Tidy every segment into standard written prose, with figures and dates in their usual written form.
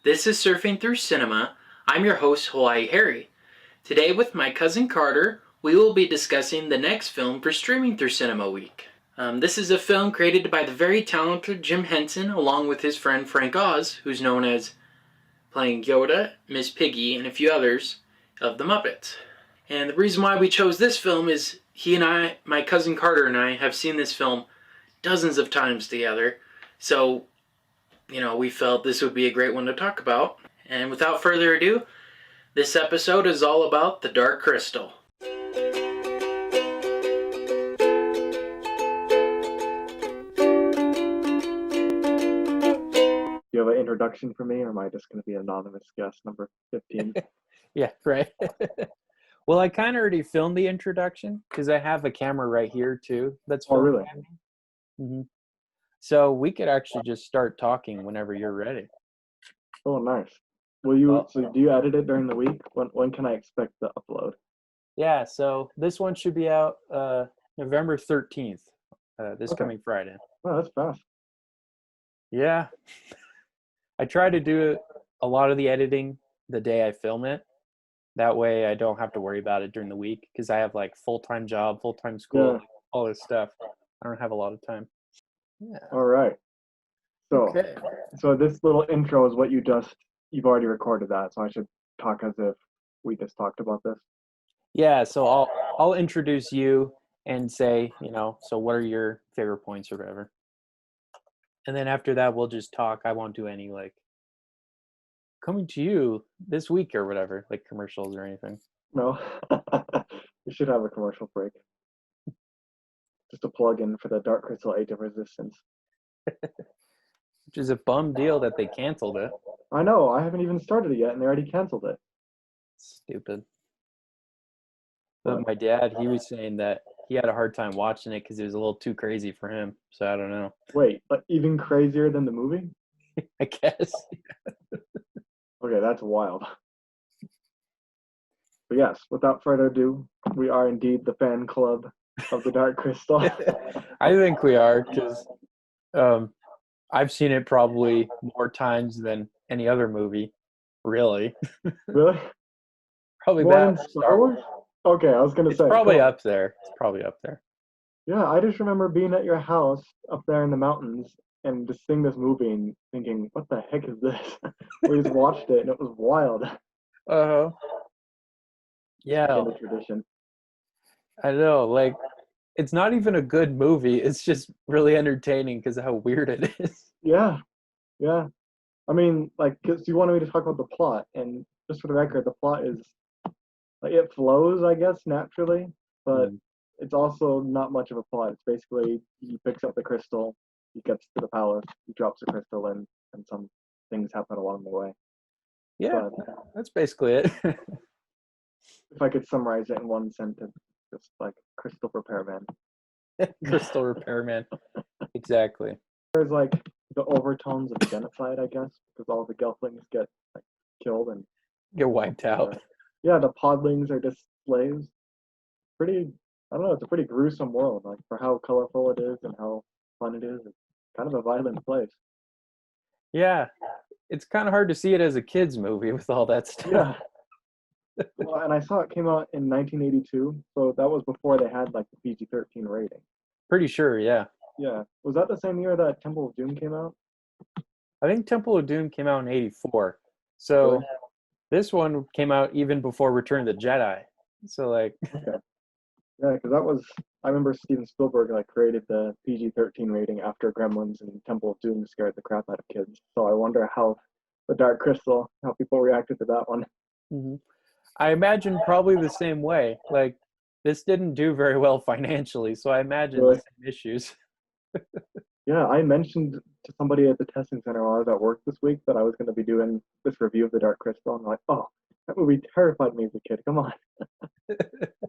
This is Surfing Through Cinema. I'm your host, Hawaii Harry. Today, with my cousin Carter, we will be discussing the next film for Streaming Through Cinema Week. This is a film created by the very talented Jim Henson, along with his friend Frank Oz, who's known as playing Yoda, Miss Piggy, and a few others of the Muppets. And the reason why we chose this film is my cousin Carter and I, have seen this film dozens of times together. So, we felt this would be a great one to talk about. And without further ado, this episode is all about The Dark Crystal. You have an introduction for me, or am I just going to be anonymous guest number 15? Yeah, right. Well, I kind of already filmed the introduction because I have a camera right here too. That's Oh, really? Mm-hmm. So we could actually just start talking whenever you're ready. Oh, nice. So do you edit it during the week? When can I expect the upload? Yeah, so this one should be out November 13th, coming Friday. Oh, that's fast. Yeah. I try to do a lot of the editing the day I film it. That way I don't have to worry about it during the week because I have like full-time job, full-time school, all this stuff. I don't have a lot of time. Yeah. All right. So this little intro is what you've already recorded that, so I should talk as if we just talked about this. Yeah, so I'll introduce you and say, so what are your favorite points or whatever. And then after that we'll just talk. I won't do any like coming to you this week or whatever, like commercials or anything. No. We should have a commercial break. Just a plug-in for the Dark Crystal Age of Resistance. Which is a bum deal that they canceled it. I know, I haven't even started it yet and they already canceled it. Stupid. But my dad, he was saying that he had a hard time watching it because it was a little too crazy for him. So I don't know. Wait, but even crazier than the movie? I guess. Okay, that's wild. But yes, without further ado, we are indeed the fan club of the Dark Crystal. I think we are because I've seen it probably more times than any other movie. Really? Really? Probably more that. than Star Wars? Okay, I was going to say. It's probably up there. It's probably up there. Yeah, I just remember being at your house up there in the mountains and just seeing this movie and thinking, what the heck is this? We just watched it and it was wild. Uh-huh. Yeah. In the tradition. I know, like, it's not even a good movie. It's just really entertaining because of how weird it is. Yeah. I mean, like, because you wanted me to talk about the plot, and just for the record, the plot is, like, it flows, I guess, naturally, but it's also not much of a plot. It's basically, he picks up the crystal, he gets to the palace, he drops the crystal in, and some things happen along the way. Yeah, that's basically it. If I could summarize it in one sentence, just like crystal repairman. Crystal repairman. Exactly. There's like the overtones of genocide, I guess, because all the gelflings get like killed and get wiped out. Yeah, the podlings are just slaves. I don't know, it's a pretty gruesome world, like for how colorful it is and how fun it is. It's kind of a violent place. Yeah. It's kind of hard to see it as a kid's movie with all that stuff. Yeah. Well, and I saw it came out in 1982, so that was before they had like the PG-13 rating. Pretty sure, yeah. Yeah. Was that the same year that Temple of Doom came out? I think Temple of Doom came out in 84. So really? This one came out even before Return of the Jedi. So like okay. Yeah, because I remember Steven Spielberg like created the PG-13 rating after Gremlins and Temple of Doom scared the crap out of kids. So I wonder how the Dark Crystal, how people reacted to that one. Mm-hmm. I imagine probably the same way. Like, this didn't do very well financially, so I imagine the same issues. Yeah, I mentioned to somebody at the testing center while I was at work this week that I was going to be doing this review of The Dark Crystal. And I'm like, oh, that movie terrified me as a kid. Come on. It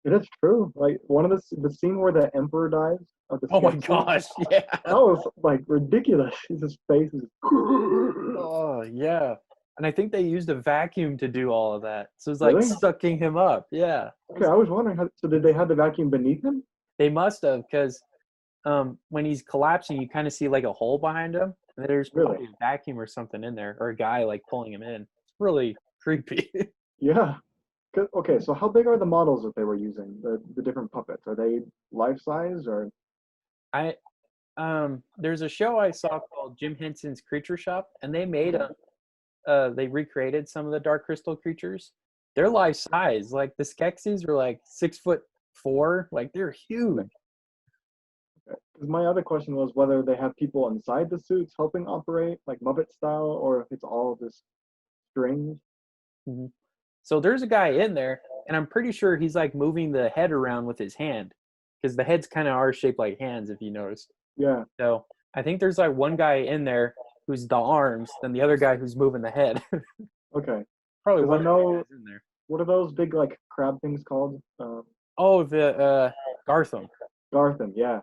is true. Like, one of the scene where the Emperor dies. Oh my gosh, yeah. That was, like, ridiculous. His face is... Oh, yeah. And I think they used a vacuum to do all of that. So it's like sucking him up. Yeah. Okay, I was wondering, so did they have the vacuum beneath him? They must have, because when he's collapsing, you kind of see like a hole behind him. And there's Really? probably a vacuum or something in there, or a guy like pulling him in. It's really creepy. Yeah. Okay, so how big are the models that they were using? The different puppets, are they life size or? I there's a show I saw called Jim Henson's Creature Shop, and they made they recreated some of the Dark Crystal creatures. They're life size. Like the Skeksis were like 6'4". Like they're huge. Because my other question was whether they have people inside the suits helping operate, like Muppet style, or if it's all just strings. Mhm. So there's a guy in there, and I'm pretty sure he's like moving the head around with his hand, because the heads kind of are shaped like hands, if you noticed. Yeah. So I think there's like one guy in there who's the arms, then the other guy who's moving the head. Okay. Probably Because I one of the know, guys in there. what are those big like crab things called? Oh, the Gartham. Gartham. Yeah.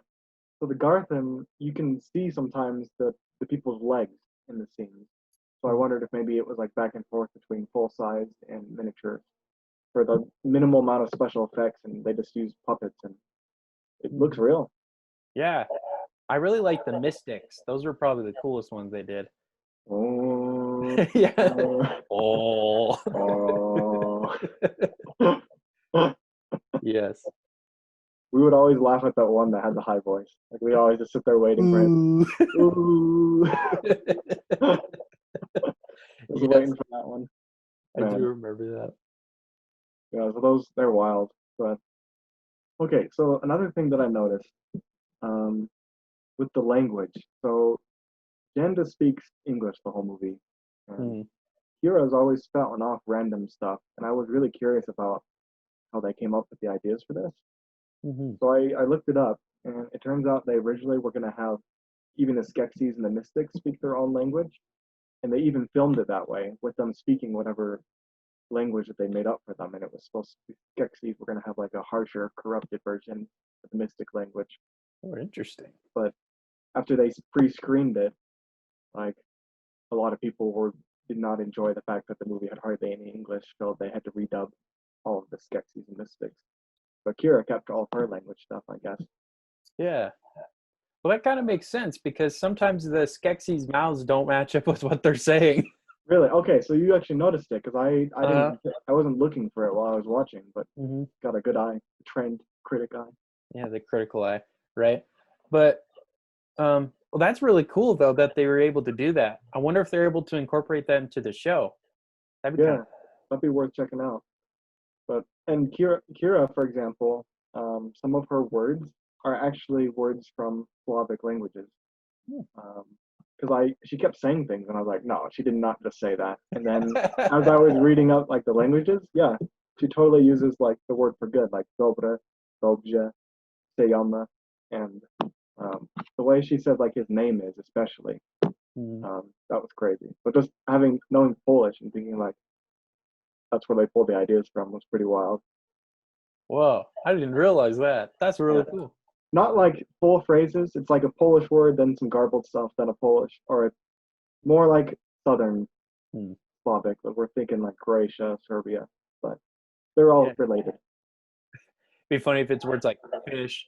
So the Gartham, you can see sometimes the people's legs in the scenes. So I wondered if maybe it was like back and forth between full size and miniature for the minimal amount of special effects, and they just use puppets, and it looks real. Yeah, I really like the Mystics. Those were probably the coolest ones they did. Oh, Yeah. oh, Oh. oh. Yes. We would always laugh at that one that had the high voice. Like we always just sit there waiting for it. Ooh. Ooh. Just Yes, waiting for that one. I do Man. remember that. Yeah, so those they're wild. But okay, so another thing that I noticed, um, with the language. So Janda speaks English the whole movie. And Mm, Kira's always spouting off random stuff, and I was really curious about how they came up with the ideas for this. mhm, So I looked it up, and it turns out they originally were going to have even the Skeksis and the Mystics speak their own language, and they even filmed it that way, with them speaking whatever language that they made up for them. And it was supposed to be Skeksis were going to have like a harsher, corrupted version of the Mystic language. Oh, interesting. But after they pre-screened it, like a lot of people did not enjoy the fact that the movie had hardly any English, so they had to redub all of the Skeksis and Mystics. But Kira kept all of her language stuff, I guess. Yeah. Well, that kind of makes sense because sometimes the Skeksis' mouths don't match up with what they're saying. Really? Okay, so you actually noticed it because I Uh, didn't I wasn't looking for it while I was watching, but mhm. got a good eye, trained critic eye. Yeah, the critical eye, right? But well, that's really cool though that they were able to do that. I wonder if they're able to incorporate that into the show. That'd be kind Yeah, that'd be worth checking out. But and Kira, for example, some of her words are actually words from Slavic languages. of Because she kept saying things, and I was like, no, she did not just say that. And then as I cool. was reading up like the languages, yeah, she totally uses like the word for good, like dobre, dobje, seyama, and the way she said like his name is especially, Mhm. that was crazy. But just knowing Polish and thinking like that's where they pulled the ideas from was pretty wild. Whoa, I didn't realize that. That's Yeah. really cool. Not like full phrases. It's like a Polish word, then some garbled stuff, then a Polish, or it's more like Southern Hmm. Slavic, but we're thinking like Croatia, Serbia, but they're all Yeah, related. be funny if it's words like fish,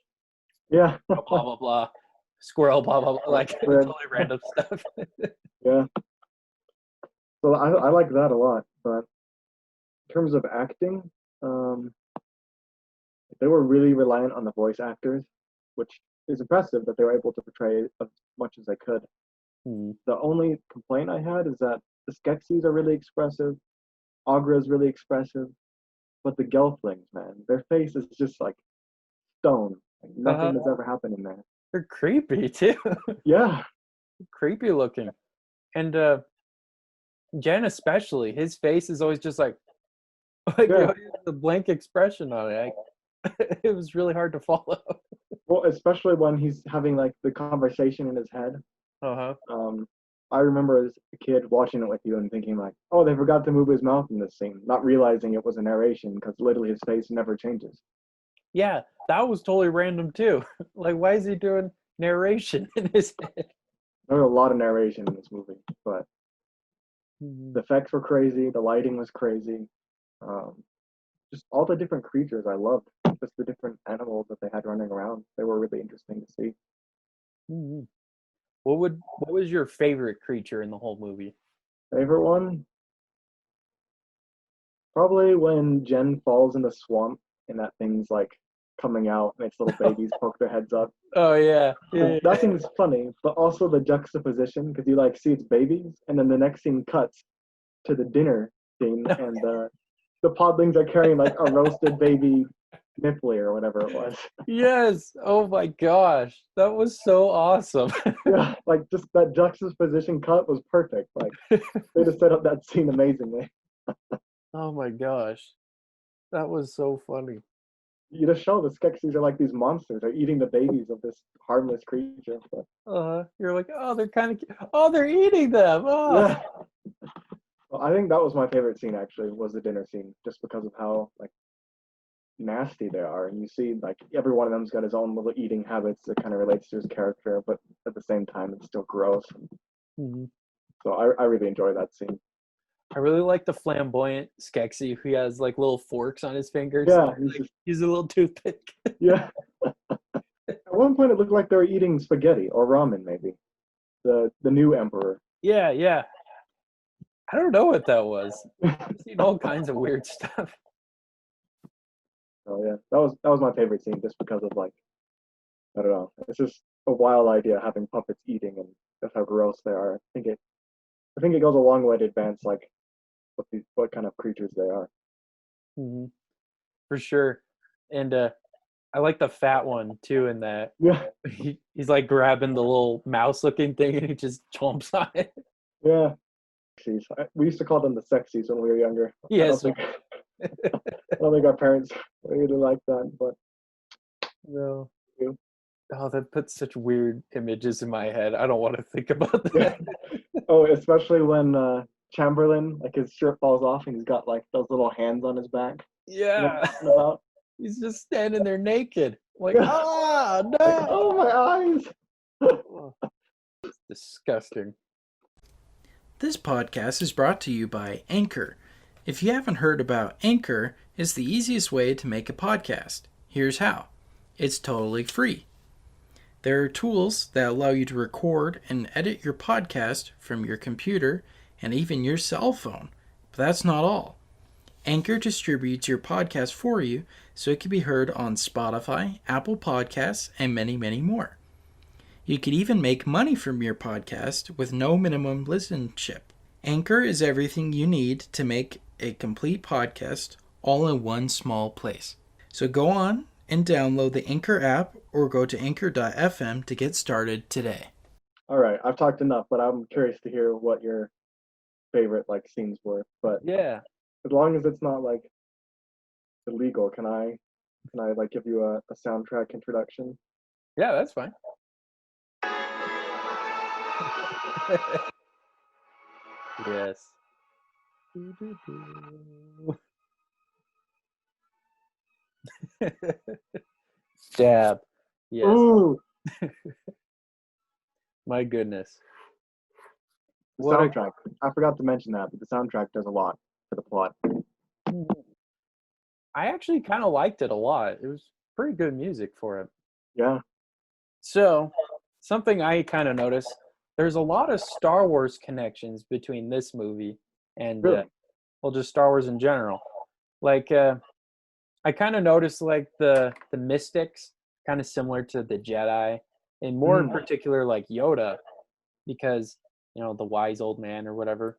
Yeah, blah blah blah, squirrel, blah blah blah, like Squid. totally random stuff. Yeah. So I like that a lot. But in terms of acting, um, they were really reliant on the voice actors, which is impressive that they were able to portray as much as they could. Hmm. The only complaint I had is that the Skeksis are really expressive, Agra is really expressive, but the Gelflings, man, their face is just like stone. Like Uh, nothing has ever happened in there. they're creepy too. Yeah, Creepy looking. And Jen especially, his face is always just like he yeah. always has a blank expression on it. It was really hard to follow. Well, especially when he's having like the conversation in his head. Uh-huh. Um, I remember as a kid watching it with you and thinking like, oh, they forgot to move his mouth in this scene, not realizing it was a narration because literally his face never changes. Yeah, that was totally random too. Like, why is he doing narration in his head? There was a lot of narration in this movie, but Mhm. the effects were crazy, the lighting was crazy, um, just all the different creatures I loved, just the different animals that they had running around. They were really interesting to see. Mhm. What was your favorite creature in the whole movie? Favorite one? Probably when Jen falls in the swamp and that thing's like coming out and its little babies poke their heads up. Oh yeah. 'Cause that seems funny, but also the juxtaposition because you like see its babies, and then the next scene cuts to the dinner scene, and the podlings are carrying like a roasted baby Miffley or whatever it was. Yes. Oh my gosh. That was so awesome. Yeah, like just that juxtaposition cut was perfect. Like they just set up that scene amazingly. Oh my gosh. That was so funny. You just show the Skeksis are like these monsters. They're eating the babies of this harmless creature. But, You're like, oh, they're kind of, oh, they're eating them. Oh. yeah. Well, I think that was my favorite scene actually, was the dinner scene, just because of how like nasty they are. And you see like every one of them's got his own little eating habits that kind of relates to his character, but at the same time it's still gross. Mhm. So I really enjoy that scene. I really like the flamboyant Skeksis who has like little forks on his fingers. Yeah, Like, he's a little toothpick. yeah. At one point it looked like they were eating spaghetti or ramen maybe. The new emperor. Yeah, yeah. I don't know what that was. I've seen all kinds of weird stuff. Oh yeah, that was my favorite scene, just because of like, I don't know, it's just a wild idea having puppets eating and just how gross they are. I think it goes a long way to advance like what kind of creatures they are. Mhm. For sure. And I like the fat one too, in that Yeah, he's like grabbing the little mouse looking thing and he just chomps on it. yeah. We used to call them the sexies when we were younger. Yes. I don't think our parents really like that, but No. Yeah. Oh, that puts such weird images in my head. I don't want to think about yeah. that. Oh, especially when Chamberlain, like his shirt falls off and he's got like those little hands on his back. You know what Yeah. I'm talking about? He's just standing there naked. Like, Yeah. ah, Like, oh no. my eyes! Oh, it's disgusting. This podcast is brought to you by Anchor. If you haven't heard about Anchor, it's the easiest way to make a podcast. Here's how. It's totally free. There are tools that allow you to record and edit your podcast from your computer and even your cell phone. But that's not all. Anchor distributes your podcast for you so it can be heard on Spotify, Apple Podcasts, and many, many more. You could even make money from your podcast with no minimum listenership. Anchor is everything you need to make a complete podcast all in one small place. So go on and download the Anchor app or go to anchor.fm to get started today. All right, I've talked enough, but I'm curious to hear what your favorite like scenes were. But Yeah. as long as it's not like illegal, can I like give you a soundtrack introduction? Yeah, that's fine. Yes. Stab. Yes. Ooh, My goodness. the What a- soundtrack. I forgot to mention that, but the soundtrack does a lot for the plot. I actually kind of liked it a lot. It was pretty good music for it. Yeah. So, something I kind of noticed, there's a lot of Star Wars connections between this movie and, Really? well, just Star Wars in general. Like, I kind of noticed like the Mystics, kind of similar to the Jedi, and more in particular like Yoda, because the wise old man or whatever.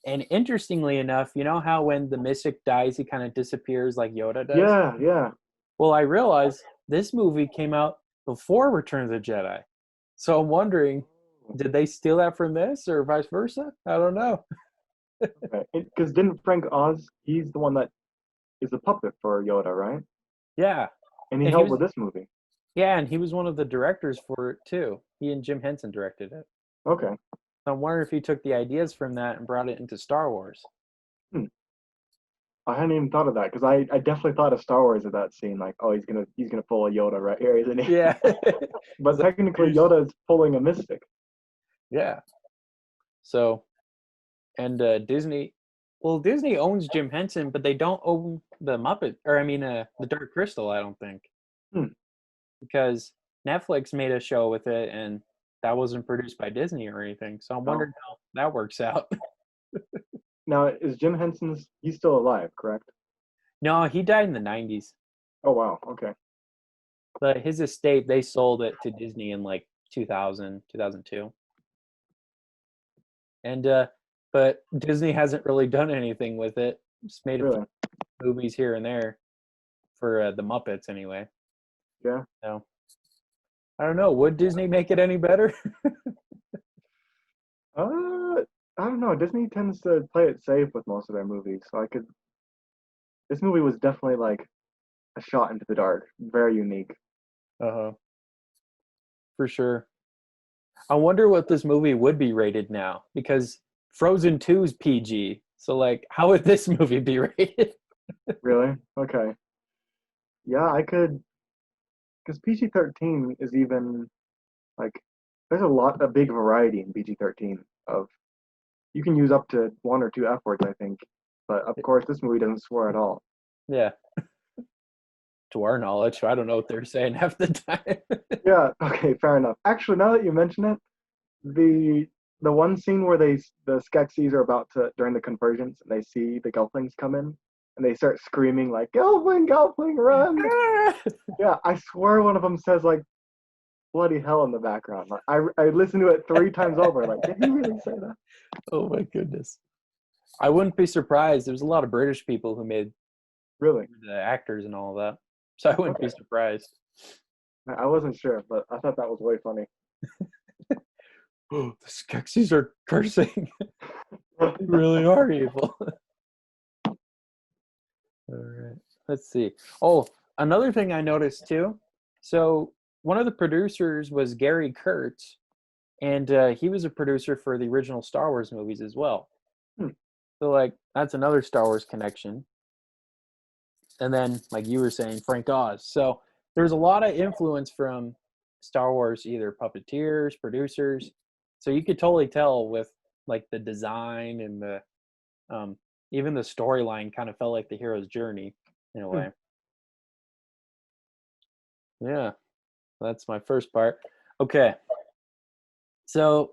And interestingly enough, you know how when the Mystic dies, he kind of disappears like Yoda does? Yeah, yeah. Well, I realized this movie came out before Return of the Jedi. So I'm wondering, did they steal that from this or vice versa? I don't know. Because didn't Frank Oz? He's the one that is the puppet for Yoda, right? Yeah. And he And he helped was- with this movie. Yeah, and he was one of the directors for it too. He and Jim Henson directed it. Okay. So I'm wondering if he took the ideas from that and brought it into Star Wars. I hadn't even thought of that because I definitely thought of Star Wars at that scene. Like, oh, he's gonna pull a Yoda right here, isn't he? Yeah. But technically, Yoda is pulling a Mystic. Yeah. So, and Disney owns Jim Henson, but they don't own the Muppet, or I mean, the Dark Crystal. I don't think, Hmm. because Netflix made a show with it, and that wasn't produced by Disney or anything. So I'm wondering how that works out. Now, is Jim Henson's? He's still alive, correct? No, he died in the 90s. Oh wow. Okay. But his estate, they sold it to Disney in like 2000, 2002. And but Disney hasn't really done anything with it. Just made a few Really? movies here and there for the Muppets anyway. Yeah. So I don't know. Would Disney make it any better? I don't know. Disney tends to play it safe with most of their movies, so I could. This movie was definitely like a shot into the dark. Very unique. Uh-huh. For sure. I wonder what this movie would be rated now, because Frozen 2 is PG. So like, how would this movie be rated? Really? Okay. Yeah, I could. Because PG-13 is even like there's a big variety in PG-13 of you can use up to one or two F words, I think. But of course, this movie doesn't swear at all. Yeah. To our knowledge, I don't know what they're saying half the time. Yeah. Okay. Fair enough. Actually, now that you mention it, the one scene where the Skeksis are about to during the convergence and they see the Gelflings come in and they start screaming like Gelfling, Gelfling, run! Yeah, I swear one of them says like bloody hell in the background. Like, I listened to it 3 times over. Like, did he really say that? Oh my goodness. I wouldn't be surprised. There's a lot of British people who made Really? the actors and all of that. So I wouldn't be surprised. I wasn't sure, but I thought that was way funny. Oh, the Skeksis are cursing. They really are evil. All right. Let's see. Oh, another thing I noticed too. So one of the producers was Gary Kurtz, and he was a producer for the original Star Wars movies as well. Hmm. So like that's another Star Wars connection. And then, like you were saying, Frank Oz. So there's a lot of influence from Star Wars, either puppeteers, producers. So you could totally tell with like the design and the even the storyline kind of felt like the hero's journey in a way. Yeah, that's my first part. Okay, so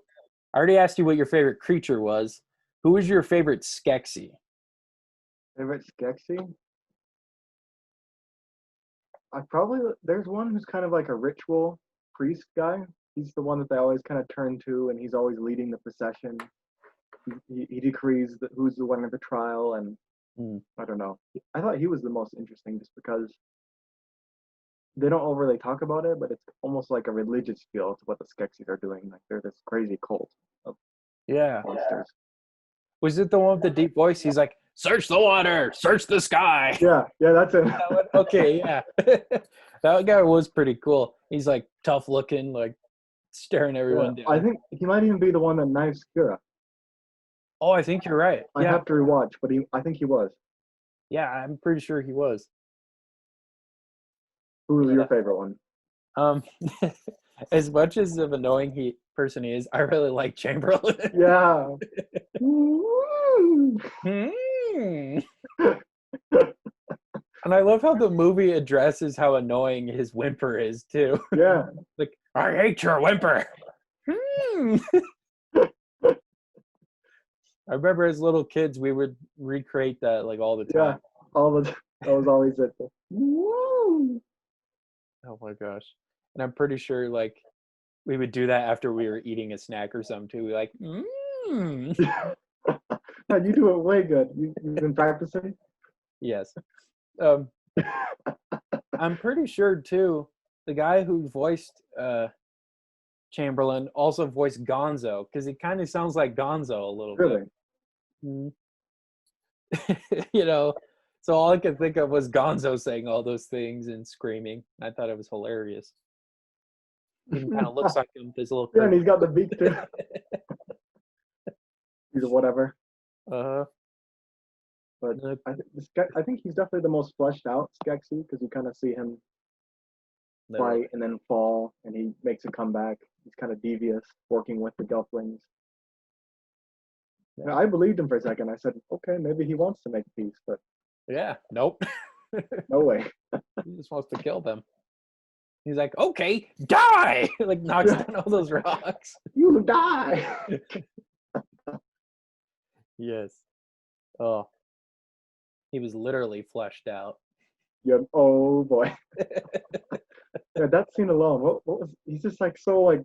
I already asked you what your favorite creature was. Who was your favorite Skeksis? Favorite Skeksis? There's one who's kind of like a ritual priest guy. He's the one that they always kind of turn to, and he's always leading the procession. He decrees who's the winner of the trial, and I don't know. I thought he was the most interesting just because they don't overly talk about it, but it's almost like a religious feel to what the Skeksis are doing. Like they're this crazy cult of monsters. Was it the one with the deep voice? He's like, search the water, search the sky. Yeah, that's it. Okay, yeah. That guy was pretty cool. He's like tough looking, like staring everyone down. I think he might even be the one that knives Kira. Oh, I think you're right. I have to rewatch, but I think he was. Yeah, I'm pretty sure he was. Who was your favorite one? As much as of annoying person he is, I really like Chamberlain. Yeah. And I love how the movie addresses how annoying his whimper is too. Yeah. Like, I hate your whimper. I remember as little kids we would recreate that like all the time. Yeah, that was always it. Oh my gosh. And I'm pretty sure like we would do that after we were eating a snack or something too. We like, No, you do it way good. You've been practicing? Yes. I'm pretty sure too, the guy who voiced Chamberlain also voiced Gonzo, because he kind of sounds like Gonzo a little bit. You know, so all I could think of was Gonzo saying all those things and screaming. I thought it was hilarious. He kind of looks like him. There's a little. Yeah, and he's got the beak too. He's a whatever. But I think he's definitely the most fleshed out Skeksis, because you kind of see him fight and then fall, and he makes a comeback. He's kind of devious, working with the Gelflings. Yeah. I believed him for a second. I said, okay, maybe he wants to make peace, but nope. No way. He just wants to kill them. He's like, okay, die! Like knocks down all those rocks. You die. Yes. Oh, he was literally fleshed out. Yeah. Oh boy. Yeah, that scene alone. What was? He's just like so like.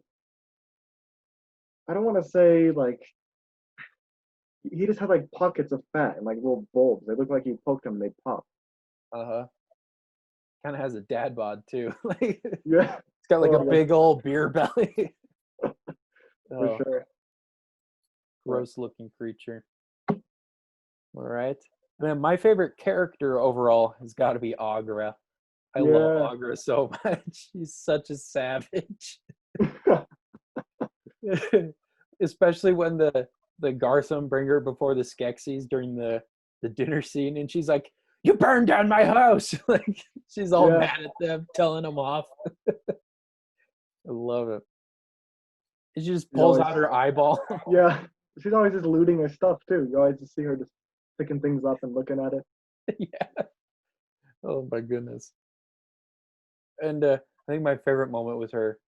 I don't want to say like. He just had like pockets of fat and like little bulbs. They look like you poked them and they pop. Uh-huh. Kind of has a dad bod too. Like Yeah. it's got like Oh, a big old beer belly. for Oh, sure. gross looking creature. All right. Man, my favorite character overall has got to be Agra. I love Yeah. Agra so much. He's such a savage. Especially when the Gartham bring her before the Skeksis during the dinner scene, and she's like, "You burned down my house!" Like she's all Yeah. mad at them, telling them off. I love it. And she just pulls out her eyeball. Yeah. She's always just looting her stuff too. You always just see her just picking things up and looking at it. Yeah. Oh my goodness. And I think my favorite moment was her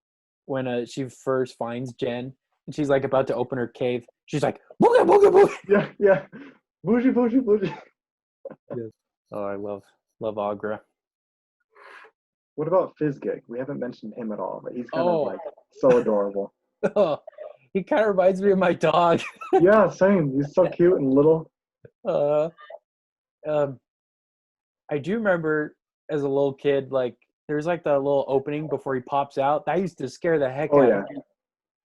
when she first finds Jen and she's like about to open her cave. She's like, "Booga booga booga." Yeah. Yeah. Bougie, bougie, bougie. Yes. Oh, I love Agra. What about Fizzgig? We haven't mentioned him at all, but he's kind Oh. of like so adorable. Oh, he kind of reminds me of my dog. Yeah, same. He's so cute and little. Uh, um, I do remember as a little kid, like there's like the little opening before he pops out. That used to scare the heck Oh out yeah. of me.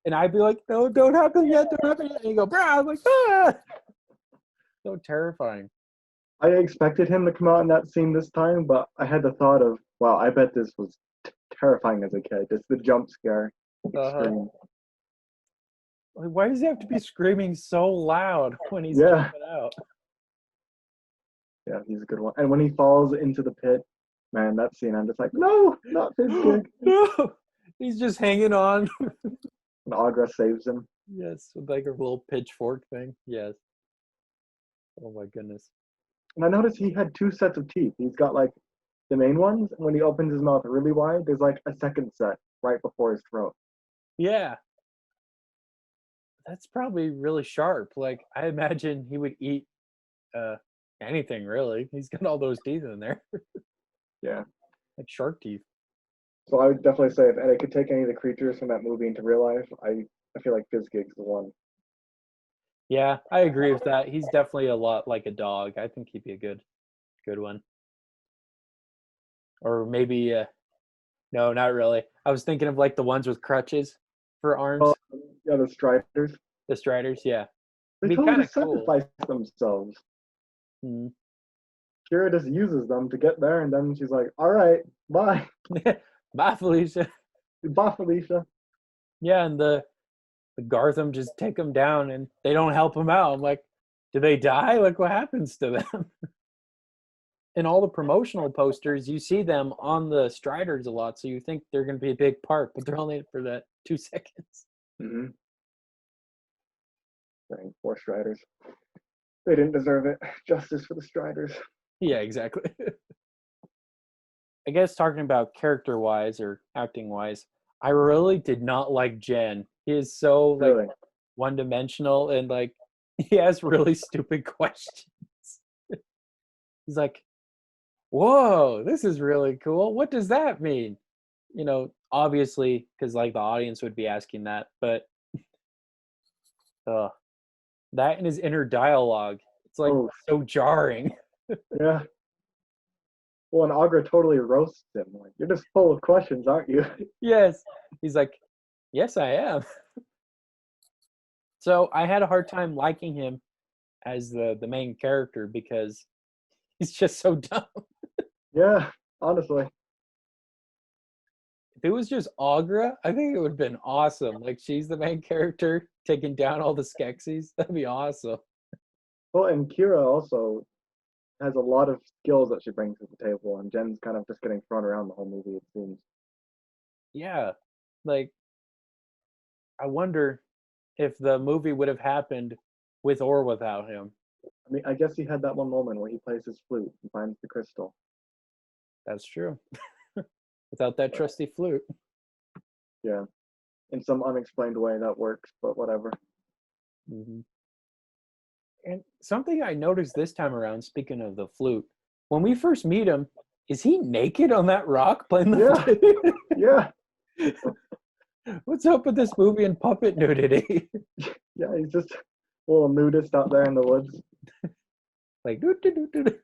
And I'd be like, "No, don't happen yet, don't happen yet." And you go, "Brah!" I'm like, "Ah!" So terrifying. I expected him to come out in that scene this time, but I had the thought of, wow, I bet this was terrifying as a kid. Just the jump scare. Extreme. Like, why does he have to be screaming so loud when he's Yeah. jumping out? Yeah, he's a good one. And when he falls into the pit, man, that scene, I'm just like, no, not Fizzgig. No, he's just hanging on. And Agra saves him. Yes, with like a little pitchfork thing. Yes. Oh my goodness. And I noticed he had two sets of teeth. He's got like the main ones, and when he opens his mouth really wide, there's like a second set right before his throat. Yeah. That's probably really sharp. Like I imagine he would eat anything really. He's got all those teeth in there. Yeah. Like shark teeth. So I would definitely say if Eddie could take any of the creatures from that movie into real life, I feel like Fizzgig's the one. Yeah, I agree with that. He's definitely a lot like a dog. I think he'd be a good one. Or maybe no, not really. I was thinking of like the ones with crutches for arms. Oh, yeah, the Striders. The Striders, yeah. They Be totally kinda just cool. sacrifice themselves. Mhm. Kira just uses them to get there, and then she's like, all right, bye. Bye, Felicia. Bye, Felicia. Yeah, and the Gartham just take them down and they don't help them out. I'm like, do they die? Like, what happens to them? In all the promotional posters, you see them on the Striders a lot, so you think they're going to be a big part, but they're only for that 2 seconds. Mm-hmm. Dang, poor Striders. They didn't deserve it. Justice for the Striders. Yeah, exactly. I guess talking about character-wise or acting-wise, I really did not like Jen. He is so like Really? one-dimensional and like he has really stupid questions. He's like, "Whoa, this is really cool. What does that mean?" You know, obviously, because like the audience would be asking that, but that and his inner dialogue, it's like Oh, so jarring. yeah. Well, and Agra totally roasts him. Like, you're just full of questions, aren't you? Yes, he's like, "Yes, I am." So I had a hard time liking him as the main character because he's just so dumb. Yeah, honestly. If it was just Agra, I think it would have been awesome. Like she's the main character taking down all the Skeksis. That'd be awesome. Well, and Kira also has a lot of skills that she brings to the table, and Jen's kind of just getting thrown around the whole movie, it seems. Yeah. Like I wonder if the movie would have happened with or without him. I mean, I guess he had that one moment where he plays his flute and finds the crystal. That's true. without that trusty flute. Yeah. In some unexplained way that works, but whatever. Hmm. And something I noticed this time around, speaking of the flute, when we first meet him, is he naked on that rock playing the flute? Yeah. What's up with this movie and puppet nudity? Yeah, he's just a little nudist out there in the woods. Like, doo, doo, doo, doo, doo.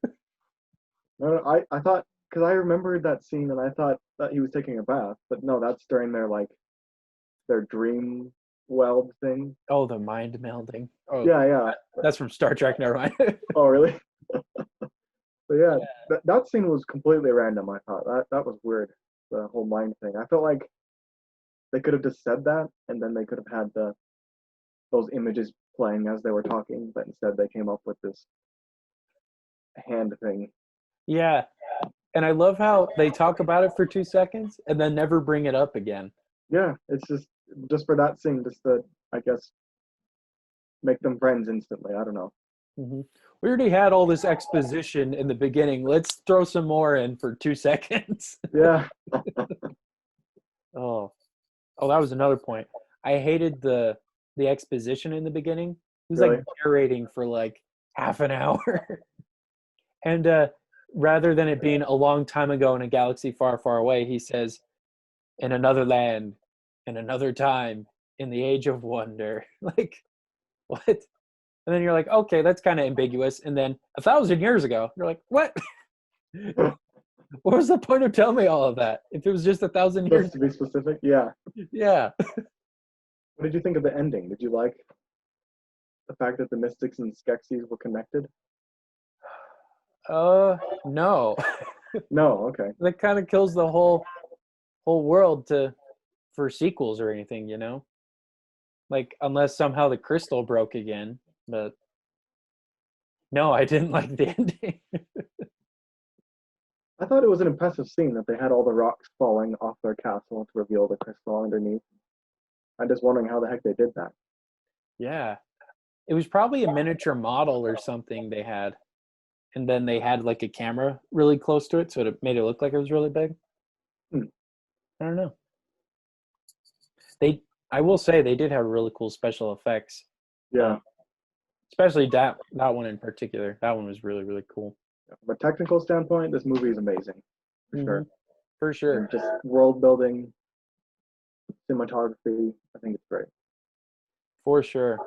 No, I thought, because I remembered that scene and I thought that he was taking a bath, but no, that's during their dream weld thing. Oh, the mind melding. Oh, Yeah. that's from Star Trek. Never mind. Oh, really? So yeah, that scene was completely random. I thought that was weird. The whole mind thing. I felt like they could have just said that, and then they could have had those images playing as they were talking, but instead they came up with this hand thing. Yeah. And I love how they talk about it for 2 seconds and then never bring it up again. Yeah, it's just for that scene, just to, I guess, make them friends instantly. I don't know. Hmm. We already had all this exposition in the beginning. Let's throw some more in for 2 seconds. Yeah. Oh, that was another point. I hated the exposition in the beginning. He was Really? like narrating for like half an hour. And rather than it being a long time ago in a galaxy far, far away, he says, in another land, in another time, in the age of wonder. Like, what? And then you're like, okay, that's kind of ambiguous. And then 1,000 years ago, you're like, what? What was the point of telling me all of that? If it was just 1,000 years Just to be specific, yeah. Yeah. What did you think of the ending? Did you like the fact that the Mystics and Skeksis were connected? No. No, okay. That kind of kills the whole world for sequels or anything, you know? Like, unless somehow the crystal broke again. But no, I didn't like the ending. I thought it was an impressive scene that they had all the rocks falling off their castle to reveal the crystal underneath. I'm just wondering how the heck they did that. Yeah. It was probably a miniature model or something they had. And then they had like a camera really close to it, so it made it look like it was really big. Hmm. I don't know. I will say they did have really cool special effects. Yeah. Especially that one in particular. That one was really, really cool. From a technical standpoint, this movie is amazing. For sure. For sure. And just world building, cinematography, I think it's great. For sure.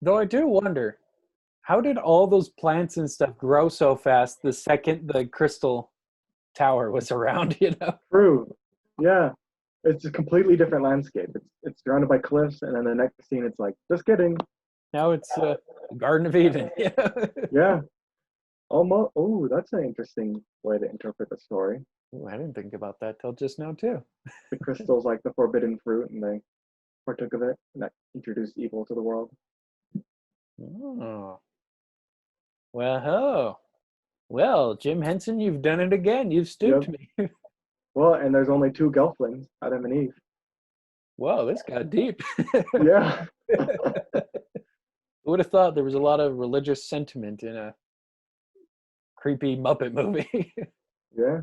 Though I do wonder, how did all those plants and stuff grow so fast the second the crystal tower was around, you know? True. Yeah. It's a completely different landscape. It's surrounded by cliffs, and then the next scene, it's like, just kidding. Now it's Garden of Eden. Yeah. Almost. Oh, that's an interesting way to interpret the story. Ooh, I didn't think about that till just now, too. The crystal's like the forbidden fruit, and they partook of it, and that introduced evil to the world. Oh. Well, Jim Henson, you've done it again. You've stooped me. Well, and there's only two Gelflings, Adam and Eve. Whoa, this got deep. Yeah. Who would have thought there was a lot of religious sentiment in a creepy Muppet movie? Yeah.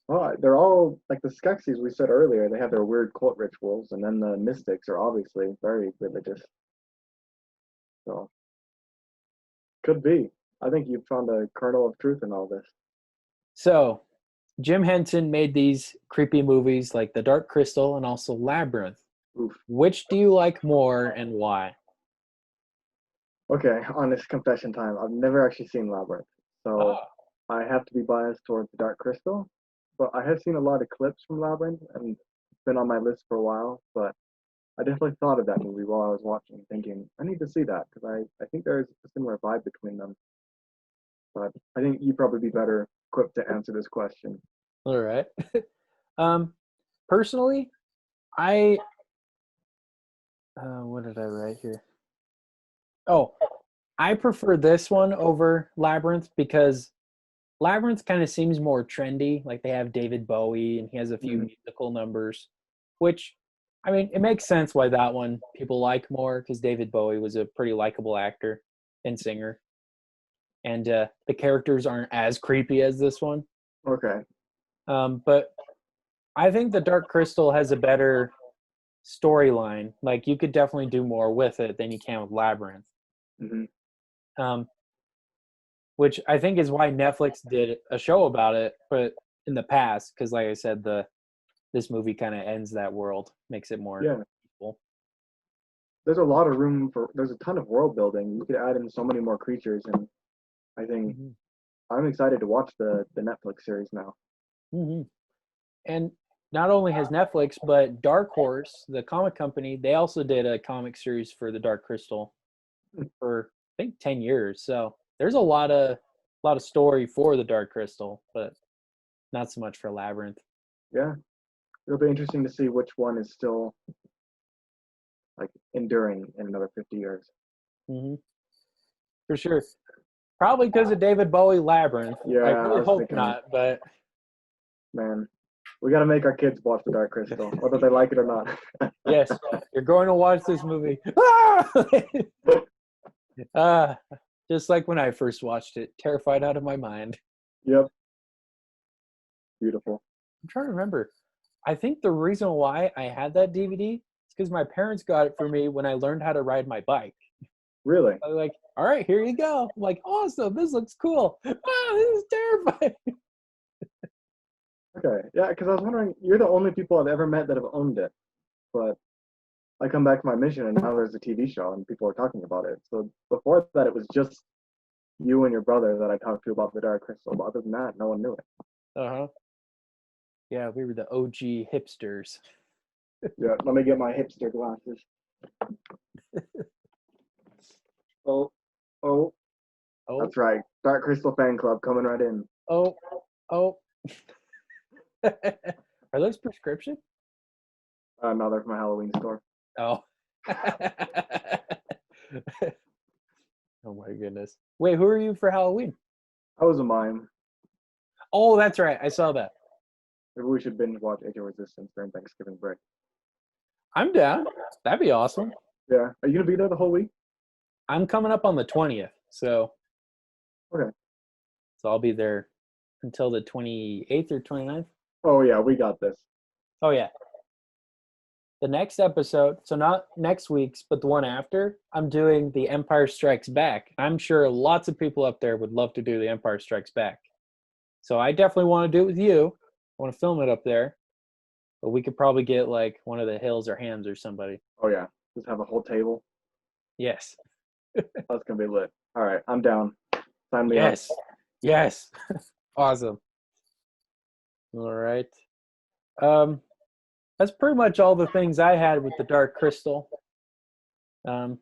Well, they're all like the Skeksis we said earlier. They have their weird cult rituals, and then the Mystics are obviously very religious. So, could be. I think you've found a kernel of truth in all this. So, Jim Henson made these creepy movies like The Dark Crystal and also Labyrinth. Oof. Which do you like more and why? Okay, honest confession time. I've never actually seen Labyrinth, so I have to be biased towards The Dark Crystal. But I have seen a lot of clips from Labyrinth, and it's been on my list for a while. But I definitely thought of that movie while I was watching, thinking I need to see that because I think there's a similar vibe between them. But I think you'd probably be better equipped to answer this question. All right. Personally, what did I write here? Oh, I prefer this one over Labyrinth because Labyrinth kind of seems more trendy. Like they have David Bowie and he has a few musical numbers, which, I mean, it makes sense why that one people like more because David Bowie was a pretty likable actor and singer. And the characters aren't as creepy as this one. Okay. But I think The Dark Crystal has a better storyline. Like, you could definitely do more with it than you can with Labyrinth. Hmm. Um, which I think is why Netflix did a show about it, but in the past, because like I said, this movie kind of ends that world, makes it more Yeah, peaceful. there's a lot of room for. There's a ton of world building. You could add in so many more creatures, and I think Hmm. I'm excited to watch the Netflix series now. Hmm. And not only has Netflix, but Dark Horse, the comic company, they also did a comic series for the Dark Crystal for I think 10 years. So there's a lot of story for the Dark Crystal, but not so much for Labyrinth. Yeah, it'll be interesting to see which one is still like enduring in another 50 years. Hmm. For sure. Probably because of David Bowie Labyrinth. Yeah, I I really was hope thinking, not, but man, we got to make our kids watch the Dark Crystal, whether they like it or not. yes, you're going to watch this movie. Ah! uh, just like when I first watched it, terrified out of my mind. Yep, beautiful. I'm trying to remember. I think the reason why I had that DVD is because my parents got it for me when I learned how to ride my bike. Really? I was like, all right, here you go. I'm like, awesome, this looks cool. Ah, this is terrifying. Okay, yeah, because I was wondering, you're the only people I've ever met that have owned it, but I come back to my mission and now there's a TV show and people are talking about it. So before that, it was just you and your brother that I talked to about the Dark Crystal. But other than that, no one knew it. Uh-huh. Yeah, we were the OG hipsters. Yeah, let me get my hipster glasses. Oh, oh, Oh, that's right. Dark Crystal fan club coming right in. oh, oh. Are those prescription? No, they're from my Halloween store. Oh. Oh my goodness. Wait, who are you for Halloween? I was a mime. Oh, that's right. I saw that. Maybe we should binge watch Age of Resistance during Thanksgiving break. I'm down. That'd be awesome. Yeah, are you gonna be there the whole week? I'm coming up on the 20th, so Okay. I'll be there until the 28th or 29th. Oh yeah, we got this. Oh yeah. The next episode, so not next week's, but the one after, I'm doing The Empire Strikes Back. I'm sure lots of people up there would love to do The Empire Strikes Back. So I definitely want to do it with you. I want to film it up there. But we could probably get like one of the Hills or Hams or somebody. Oh yeah, just have a whole table. Yes. That's gonna be lit. All right, I'm down. Sign me up. Yes. Yes. Awesome. All right. Um, that's pretty much all the things I had with the Dark Crystal. Um,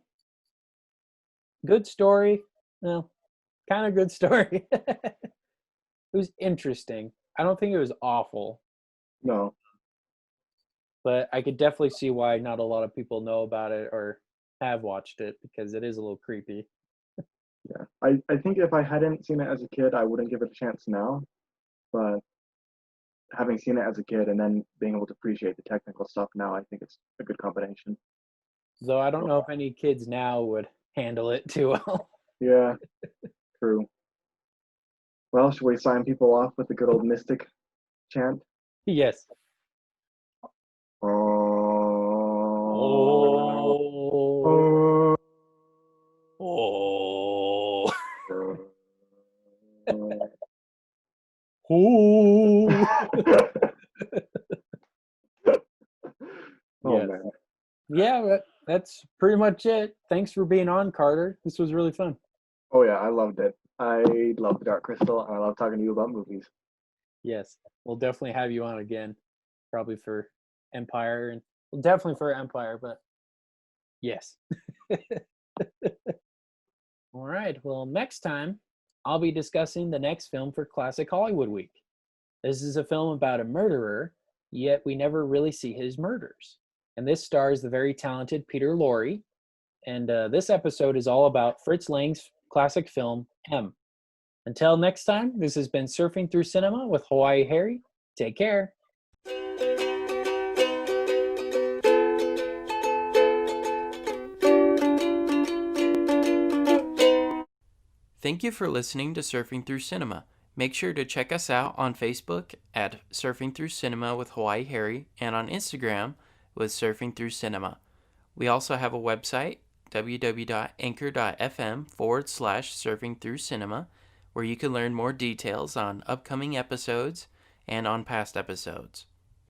good story. No, kind of good story. It was interesting. I don't think it was awful, No, but I could definitely see why not a lot of people know about it or have watched it because it is a little creepy. yeah. I think if I hadn't seen it as a kid, I wouldn't give it a chance now. But having seen it as a kid and then being able to appreciate the technical stuff now, I think it's a good combination. Though I don't know if any kids now would handle it too well. Yeah, true. Well, should we sign people off with the good old mystic chant? Yes. Oh. Oh. Oh. Oh. Oh. Oh Yes. man. Yeah, that's pretty much it. Thanks for being on, Carter. This was really fun. Oh yeah, I loved it. I love the Dark Crystal and I love talking to you about movies. Yes, we'll definitely have you on again, probably for Empire, and well, definitely for Empire. But yes. All right. Well, next time I'll be discussing the next film for Classic Hollywood Week. This is a film about a murderer, yet we never really see his murders. And this stars the very talented Peter Lorre. And this episode is all about Fritz Lang's classic film, M. Until next time, this has been Surfing Through Cinema with Hawaii Harry. Take care. Thank you for listening to Surfing Through Cinema. Make sure to check us out on Facebook at Surfing Through Cinema with Hawaii Harry and on Instagram with Surfing Through Cinema. We also have a website, www.anchor.fm/Surfing Through Cinema, where you can learn more details on upcoming episodes and on past episodes.